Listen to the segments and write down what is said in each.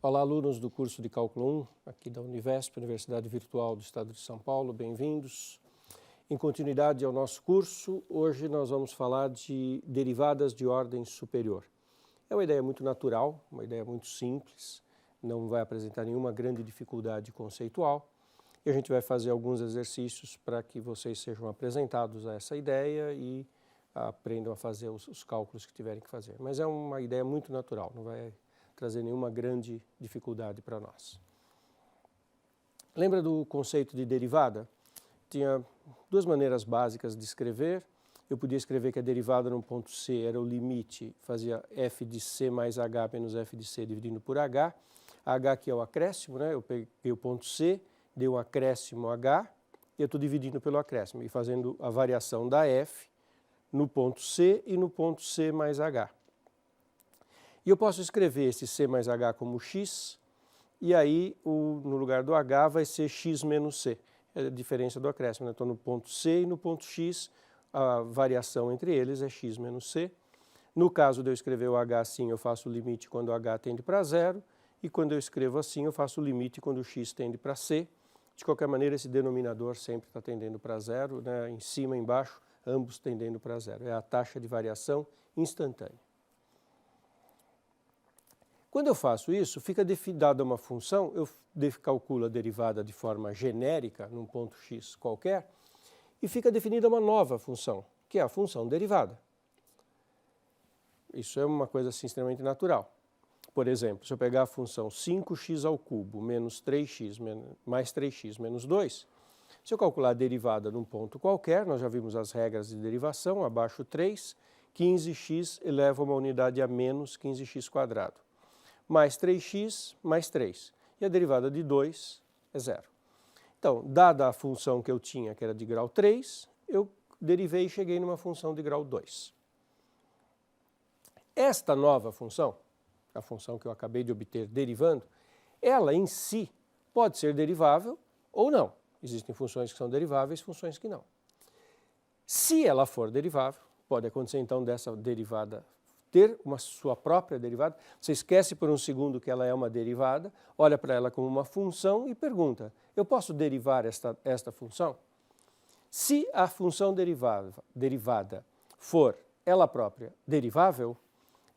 Olá, alunos do curso de Cálculo 1, aqui da Univesp, Universidade Virtual do Estado de São Paulo, bem-vindos. Em continuidade ao nosso curso, hoje nós vamos falar de derivadas de ordem superior. É uma ideia muito natural, uma ideia muito simples, não vai apresentar nenhuma grande dificuldade conceitual. E a gente vai fazer alguns exercícios para que vocês sejam apresentados a essa ideia e aprendam a fazer os cálculos que tiverem que fazer. Mas é uma ideia muito natural, não vai trazer nenhuma grande dificuldade para nós. Lembra do conceito de derivada? Tinha duas maneiras básicas de escrever. Eu podia escrever que a derivada no ponto C era o limite, fazia f de c mais h menos f de c dividindo por h. H aqui é o acréscimo, né? Eu peguei o ponto C, dei um acréscimo h, e eu estou dividindo pelo acréscimo e fazendo a variação da f no ponto C e no ponto C mais h. E eu posso escrever esse c mais h como x, e aí no lugar do h vai ser x menos c. É a diferença do acréscimo, né? Estou no ponto C e no ponto x, a variação entre eles é x menos c. No caso de eu escrever o h assim, eu faço o limite quando o h tende para zero, e quando eu escrevo assim, eu faço o limite quando o x tende para c. De qualquer maneira, esse denominador sempre está tendendo para zero, né? Em cima e embaixo, ambos tendendo para zero. É a taxa de variação instantânea. Quando eu faço isso, fica dada uma função, eu calculo a derivada de forma genérica, num ponto x qualquer, e fica definida uma nova função, que é a função derivada. Isso é uma coisa assim, extremamente natural. Por exemplo, se eu pegar a função 5x ao cubo menos 3x mais 3x menos 2, se eu calcular a derivada num ponto qualquer, nós já vimos as regras de derivação, abaixo 3, 15x eleva uma unidade a menos 15x quadrado. Mais 3x mais 3. E a derivada de 2 é zero. Então, dada a função que eu tinha, que era de grau 3, eu derivei e cheguei numa função de grau 2. Esta nova função, a função que eu acabei de obter derivando, ela em si pode ser derivável ou não. Existem funções que são deriváveis, funções que não. Se ela for derivável, pode acontecer então dessa derivada ter uma sua própria derivada, você esquece por um segundo que ela é uma derivada, olha para ela como uma função e pergunta, eu posso derivar esta função? Se a função derivada for ela própria derivável,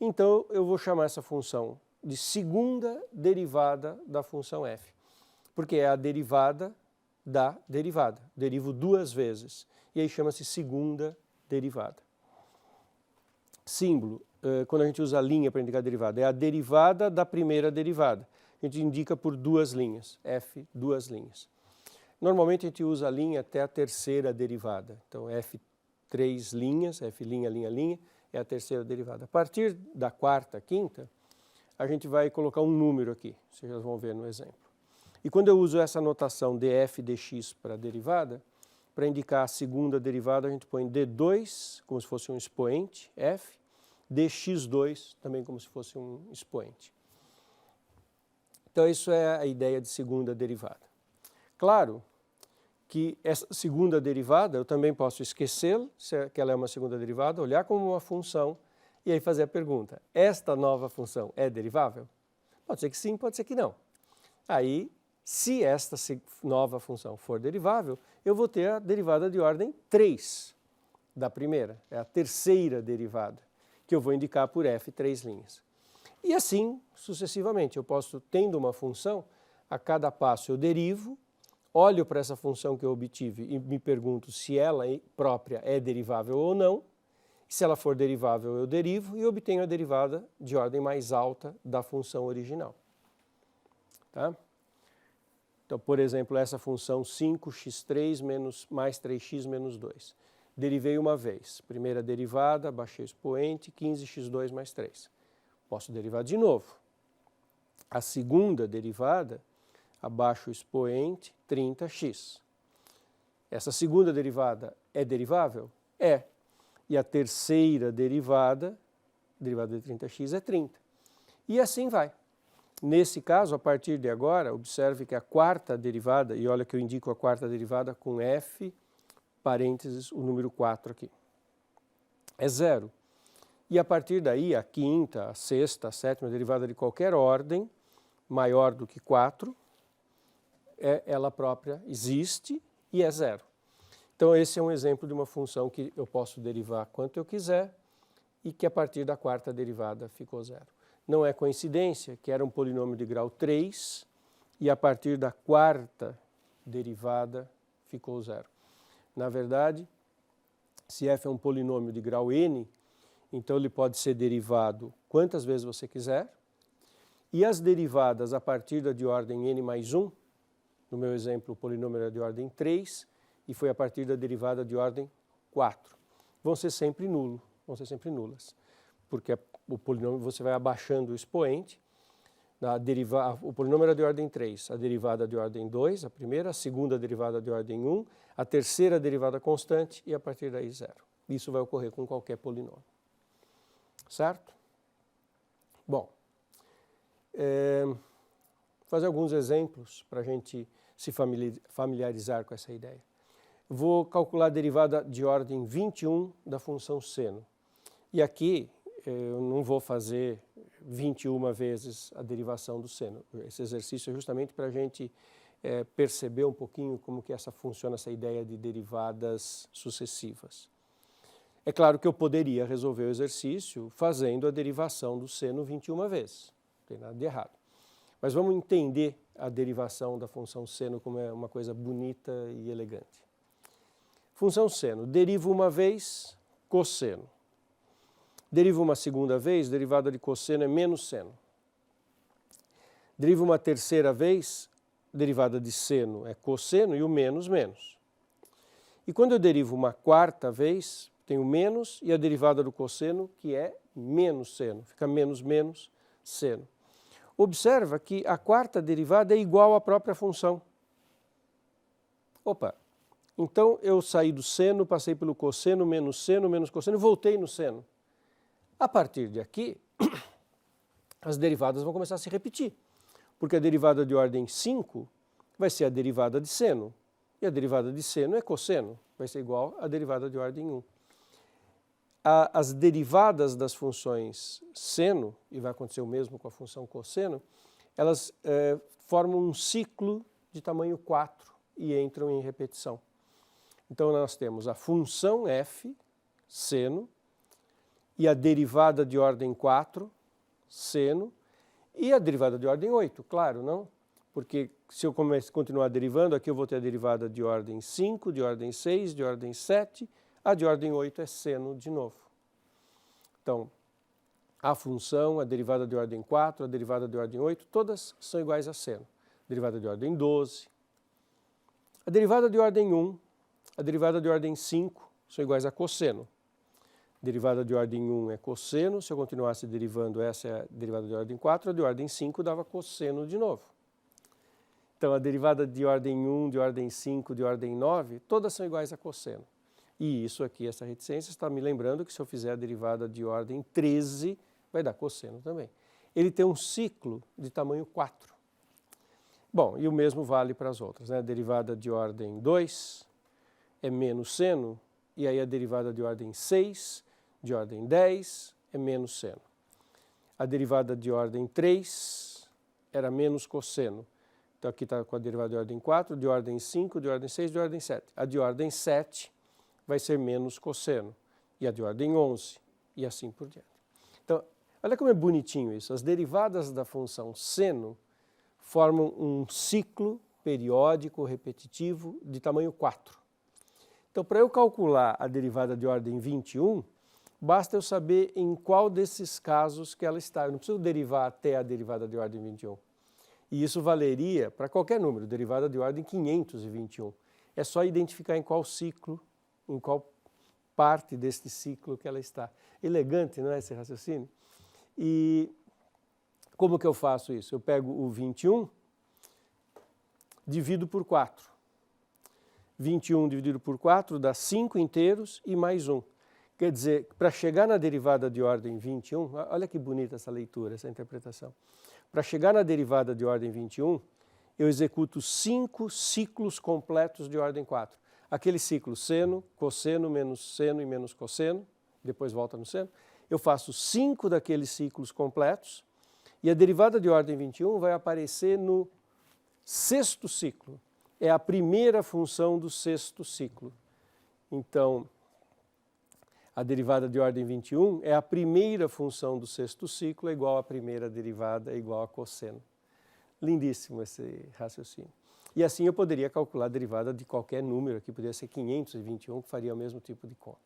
então eu vou chamar essa função de segunda derivada da função f, porque é a derivada da derivada, derivo duas vezes, e aí chama-se segunda derivada. Símbolo, quando a gente usa a linha para indicar a derivada, é a derivada da primeira derivada. A gente indica por duas linhas, f, duas linhas. Normalmente a gente usa a linha até a terceira derivada. Então, f, três linhas, f', linha, é a terceira derivada. A partir da quarta, quinta, a gente vai colocar um número aqui, vocês já vão ver no exemplo. E quando eu uso essa notação df dx para a derivada, para indicar a segunda derivada, a gente põe d2, como se fosse um expoente, f, dx2, também como se fosse um expoente. Então, isso é a ideia de segunda derivada. Claro que essa segunda derivada, eu também posso esquecê-la, que ela é uma segunda derivada, olhar como uma função e aí fazer a pergunta, esta nova função é derivável? Pode ser que sim, pode ser que não. Aí, se esta nova função for derivável, eu vou ter a derivada de ordem 3 da primeira, é a terceira derivada, que eu vou indicar por f, três linhas. E assim, sucessivamente, eu posso, tendo uma função, a cada passo eu derivo, olho para essa função que eu obtive e me pergunto se ela própria é derivável ou não. Se ela for derivável, eu derivo e obtenho a derivada de ordem mais alta da função original. Tá? Então, por exemplo, essa função 5x3 mais 3x menos 2. Derivei uma vez. Primeira derivada, baixei o expoente, 15x2 mais 3. Posso derivar de novo. A segunda derivada, abaixo o expoente, 30x. Essa segunda derivada é derivável? É. E a terceira derivada de 30x é 30. E assim vai. Nesse caso, a partir de agora, observe que a quarta derivada, e olha que eu indico a quarta derivada com f, parênteses, o número 4 aqui, é zero. E a partir daí, a quinta, a sexta, a sétima derivada de qualquer ordem maior do que 4, ela própria existe e é zero. Então esse é um exemplo de uma função que eu posso derivar quanto eu quiser e que a partir da quarta derivada ficou zero. Não é coincidência que era um polinômio de grau 3 e a partir da quarta derivada ficou zero. Na verdade, se f é um polinômio de grau n, então ele pode ser derivado quantas vezes você quiser, e as derivadas a partir da de ordem n mais 1, no meu exemplo o polinômio era de ordem 3, e foi a partir da derivada de ordem 4, vão ser sempre nulas, porque o polinômio você vai abaixando o expoente, o polinômio era de ordem 3, a derivada de ordem 2, a primeira, a segunda derivada de ordem 1, a terceira derivada constante e a partir daí zero. Isso vai ocorrer com qualquer polinômio. Certo? Bom, fazer alguns exemplos para a gente se familiarizar com essa ideia. Vou calcular a derivada de ordem 21 da função seno. E aqui eu não vou fazer 21 vezes a derivação do seno. Esse exercício é justamente para a gente perceber um pouquinho como que funciona essa ideia de derivadas sucessivas. É claro que eu poderia resolver o exercício fazendo a derivação do seno 21 vezes, não tem nada de errado. Mas vamos entender a derivação da função seno como é uma coisa bonita e elegante. Função seno, derivo uma vez, cosseno. Derivo uma segunda vez, derivada de cosseno é menos seno. Derivo uma terceira vez, derivada de seno é cosseno e o menos, menos. E quando eu derivo uma quarta vez, tenho menos e a derivada do cosseno, que é menos seno, fica menos, menos seno. Observa que a quarta derivada é igual à própria função. Opa, então eu saí do seno, passei pelo cosseno, menos cosseno e voltei no seno. A partir de aqui, as derivadas vão começar a se repetir, porque a derivada de ordem 5 vai ser a derivada de seno, e a derivada de seno é cosseno, vai ser igual à derivada de ordem 1. As derivadas das funções seno, e vai acontecer o mesmo com a função cosseno, elas formam um ciclo de tamanho 4 e entram em repetição. Então nós temos a função f, seno, e a derivada de ordem 4, seno, e a derivada de ordem 8, claro, não? Porque se eu continuar derivando, aqui eu vou ter a derivada de ordem 5, de ordem 6, de ordem 7, a de ordem 8 é seno de novo. Então, a função, a derivada de ordem 4, a derivada de ordem 8, todas são iguais a seno. Derivada de ordem 12, a derivada de ordem 1, a derivada de ordem 5 são iguais a cosseno. Derivada de ordem 1 é cosseno, se eu continuasse derivando, essa é a derivada de ordem 4, a de ordem 5 dava cosseno de novo. Então, a derivada de ordem 1, de ordem 5, de ordem 9, todas são iguais a cosseno. E isso aqui, essa reticência, está me lembrando que se eu fizer a derivada de ordem 13, vai dar cosseno também. Ele tem um ciclo de tamanho 4. Bom, e o mesmo vale para as outras, né? A derivada de ordem 2 é menos seno, e aí a derivada de ordem 6, de ordem 10, é menos seno. A derivada de ordem 3 era menos cosseno. Então aqui está com a derivada de ordem 4, de ordem 5, de ordem 6, de ordem 7. A de ordem 7 vai ser menos cosseno. E a de ordem 11, e assim por diante. Então, olha como é bonitinho isso. As derivadas da função seno formam um ciclo periódico repetitivo de tamanho 4. Então, para eu calcular a derivada de ordem 21, basta eu saber em qual desses casos que ela está. Eu não preciso derivar até a derivada de ordem 21. E isso valeria para qualquer número, derivada de ordem 521. É só identificar em qual ciclo, em qual parte deste ciclo que ela está. Elegante, não é, esse raciocínio? E como que eu faço isso? Eu pego o 21, divido por 4. 21 dividido por 4 dá 5 inteiros e mais 1. Quer dizer, para chegar na derivada de ordem 21, olha que bonita essa leitura, essa interpretação. Para chegar na derivada de ordem 21, eu executo 5 ciclos completos de ordem 4. Aquele ciclo seno, cosseno, menos seno e menos cosseno, depois volta no seno. Eu faço 5 daqueles ciclos completos E a derivada de ordem 21 vai aparecer no sexto ciclo. É a primeira função do sexto ciclo. Então, a derivada de ordem 21 é a primeira função do sexto ciclo, é igual à primeira derivada, é igual a cosseno. Lindíssimo esse raciocínio. E assim eu poderia calcular a derivada de qualquer número, aqui poderia ser 521, que faria o mesmo tipo de conta.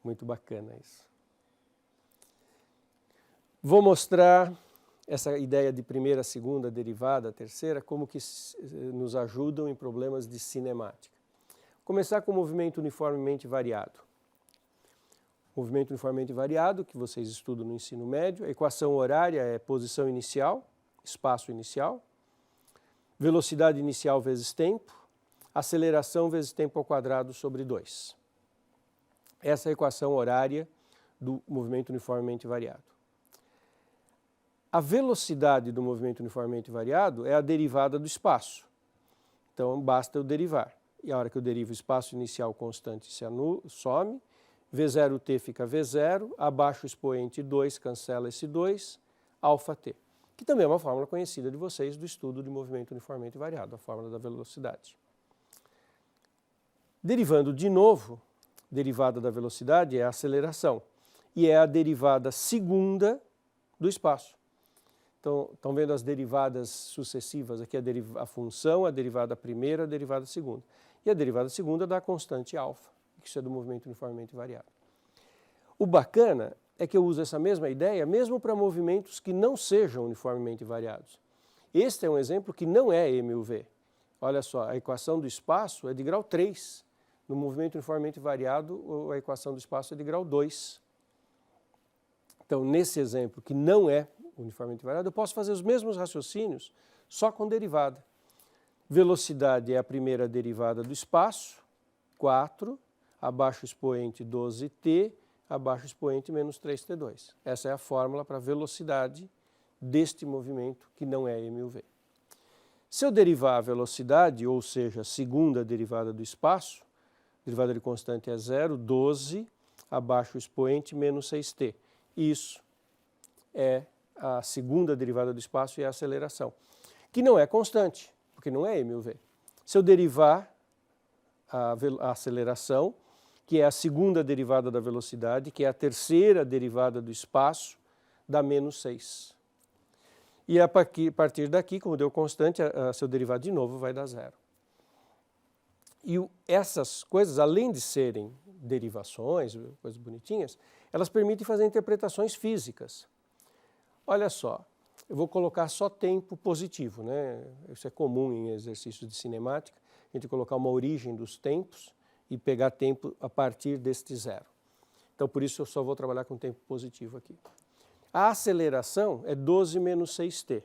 Muito bacana isso. Vou mostrar essa ideia de primeira, segunda, derivada, terceira, como que nos ajudam em problemas de cinemática. Começar com o movimento uniformemente variado. Movimento uniformemente variado, que vocês estudam no ensino médio, a equação horária é posição inicial, espaço inicial, velocidade inicial vezes tempo, aceleração vezes tempo ao quadrado sobre 2. Essa é a equação horária do movimento uniformemente variado. A velocidade do movimento uniformemente variado é a derivada do espaço. Então, basta eu derivar. E a hora que eu derivo o espaço inicial constante se some, V0t fica V0, abaixo o expoente 2, cancela esse 2, αt, que também é uma fórmula conhecida de vocês do estudo de movimento uniformemente variado, a fórmula da velocidade. Derivando de novo, derivada da velocidade é a aceleração, e é a derivada segunda do espaço. Então, estão vendo as derivadas sucessivas, aqui a função, a derivada primeira, a derivada segunda. E a derivada segunda dá a constante α, que isso é do movimento uniformemente variado. O bacana é que eu uso essa mesma ideia mesmo para movimentos que não sejam uniformemente variados. Este é um exemplo que não é MUV. Olha só, a equação do espaço é de grau 3. No movimento uniformemente variado, a equação do espaço é de grau 2. Então, nesse exemplo que não é uniformemente variado, eu posso fazer os mesmos raciocínios só com derivada. Velocidade é a primeira derivada do espaço, 4, abaixo o expoente 12t, abaixo o expoente menos 3t2. Essa é a fórmula para a velocidade deste movimento que não é MUV. Se eu derivar a velocidade, ou seja, a segunda derivada do espaço, derivada de constante é 0, 12, abaixo o expoente menos 6t. Isso é a segunda derivada do espaço e a aceleração, que não é constante, porque não é MUV. Se eu derivar a aceleração, que é a segunda derivada da velocidade, que é a terceira derivada do espaço, dá menos 6. E a partir daqui, como deu constante, se eu derivar de novo, vai dar 0. E essas coisas, além de serem derivações, coisas bonitinhas, elas permitem fazer interpretações físicas. Olha só, eu vou colocar só tempo positivo, né? Isso é comum em exercícios de cinemática, a gente colocar uma origem dos tempos e pegar tempo a partir deste 0. Então, por isso, eu só vou trabalhar com tempo positivo aqui. A aceleração é 12 menos 6t.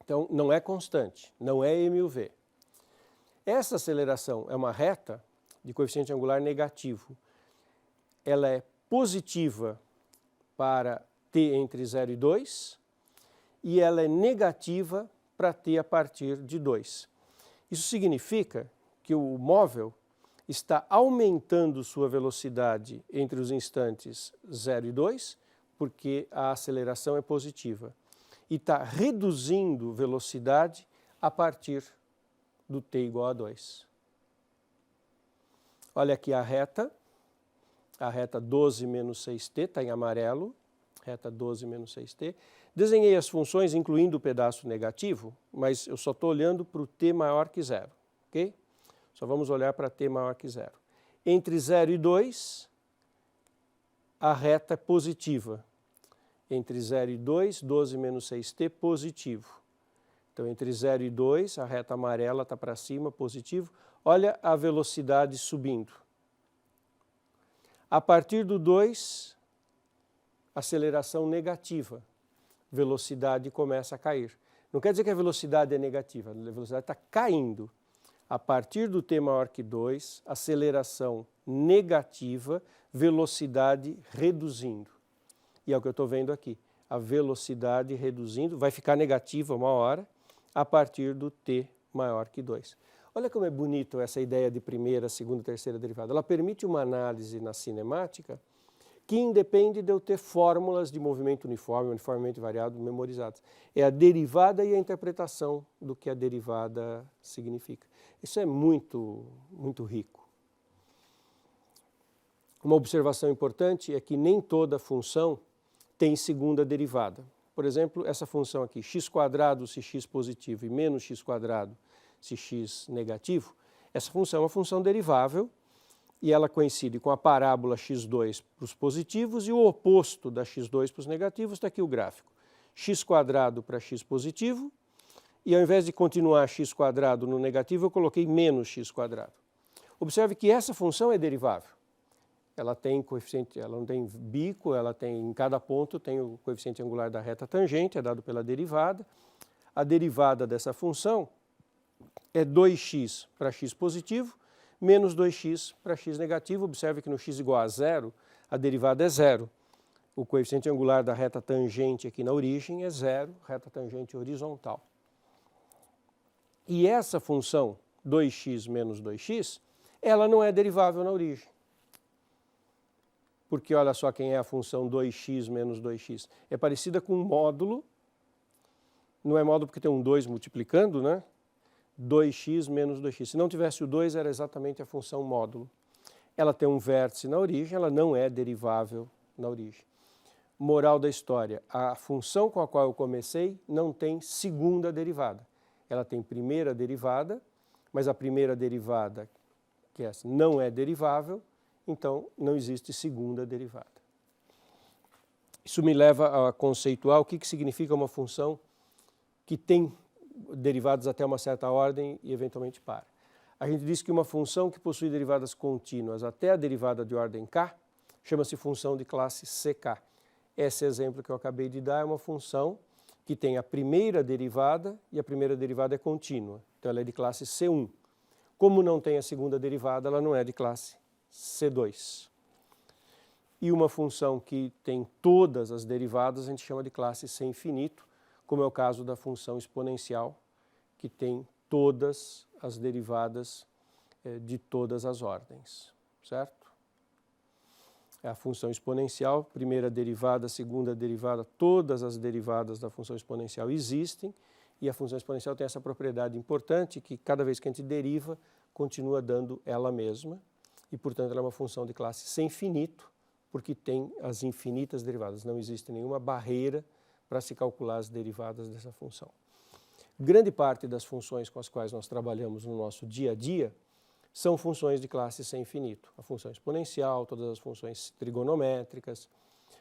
Então, não é constante, não é MUV. Essa aceleração é uma reta de coeficiente angular negativo. Ela é positiva para t entre 0 e 2 e ela é negativa para t a partir de 2. Isso significa que o móvel está aumentando sua velocidade entre os instantes 0 e 2, porque a aceleração é positiva, e está reduzindo velocidade a partir do t igual a 2. Olha aqui a reta 12 menos 6t, está em amarelo, reta 12 menos 6t. Desenhei as funções incluindo o pedaço negativo, mas eu só estou olhando para o t maior que 0, ok? Só vamos olhar para t maior que 0. Entre 0 e 2, a reta é positiva. Entre 0 e 2, 12 menos 6t, positivo. Então, entre 0 e 2, a reta amarela está para cima, positivo. Olha a velocidade subindo. A partir do 2, aceleração negativa. Velocidade começa a cair. Não quer dizer que a velocidade é negativa, a velocidade está caindo. A partir do t maior que 2, aceleração negativa, velocidade reduzindo. E é o que eu estou vendo aqui. A velocidade reduzindo, vai ficar negativa uma hora, a partir do t maior que 2. Olha como é bonito essa ideia de primeira, segunda e terceira derivada. Ela permite uma análise na cinemática que independe de eu ter fórmulas de movimento uniforme, uniformemente variado, memorizadas. É a derivada e a interpretação do que a derivada significa. Isso é muito, muito rico. Uma observação importante é que nem toda função tem segunda derivada. Por exemplo, essa função aqui, x² se x positivo e menos x² se x negativo, essa função é uma função derivável e ela coincide com a parábola x2 para os positivos e o oposto da x2 para os negativos, está aqui o gráfico. x² para x positivo e ao invés de continuar x² no negativo, eu coloquei menos x². Observe que essa função é derivável. Ela tem coeficiente, ela não tem bico, ela tem, em cada ponto tem o coeficiente angular da reta tangente, é dado pela derivada. A derivada dessa função é 2x para x positivo, menos 2x para x negativo. Observe que no x igual a zero, a derivada é zero. O coeficiente angular da reta tangente aqui na origem é zero, reta tangente horizontal. E essa função, 2x menos 2x, ela não é derivável na origem. Porque olha só quem é a função 2x menos 2x. É parecida com um módulo, não é módulo porque tem um 2 multiplicando, né? 2x menos 2x. Se não tivesse o 2, era exatamente a função módulo. Ela tem um vértice na origem, ela não é derivável na origem. Moral da história, a função com a qual eu comecei não tem segunda derivada. Ela tem primeira derivada, mas a primeira derivada, que é essa, não é derivável, então não existe segunda derivada. Isso me leva a conceituar o que significa uma função que tem derivadas até uma certa ordem e eventualmente para. A gente diz que uma função que possui derivadas contínuas até a derivada de ordem k chama-se função de classe ck. Esse exemplo que eu acabei de dar é uma função que tem a primeira derivada e a primeira derivada é contínua. Então ela é de classe C1. Como não tem a segunda derivada, ela não é de classe C2. E uma função que tem todas as derivadas a gente chama de classe C infinito, como é o caso da função exponencial, que tem todas as derivadas de todas as ordens, certo? É a função exponencial, primeira derivada, segunda derivada, todas as derivadas da função exponencial existem, e a função exponencial tem essa propriedade importante que cada vez que a gente deriva, continua dando ela mesma, e portanto ela é uma função de classe C infinito, porque tem as infinitas derivadas, não existe nenhuma barreira para se calcular as derivadas dessa função. Grande parte das funções com as quais nós trabalhamos no nosso dia a dia são funções de classe C infinito. A função exponencial, todas as funções trigonométricas,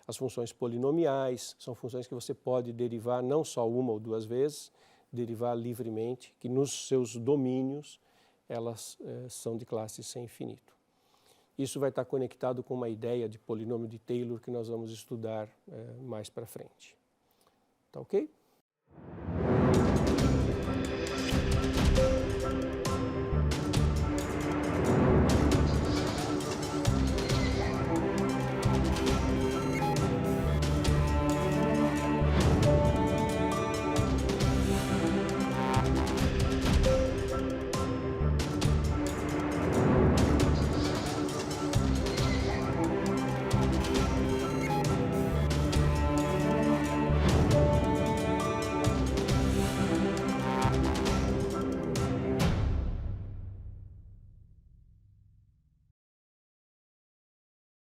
as funções polinomiais, são funções que você pode derivar não só uma ou duas vezes, derivar livremente, que nos seus domínios elas são de classe C infinito. Isso vai estar conectado com uma ideia de polinômio de Taylor que nós vamos estudar mais para frente. Tá ok?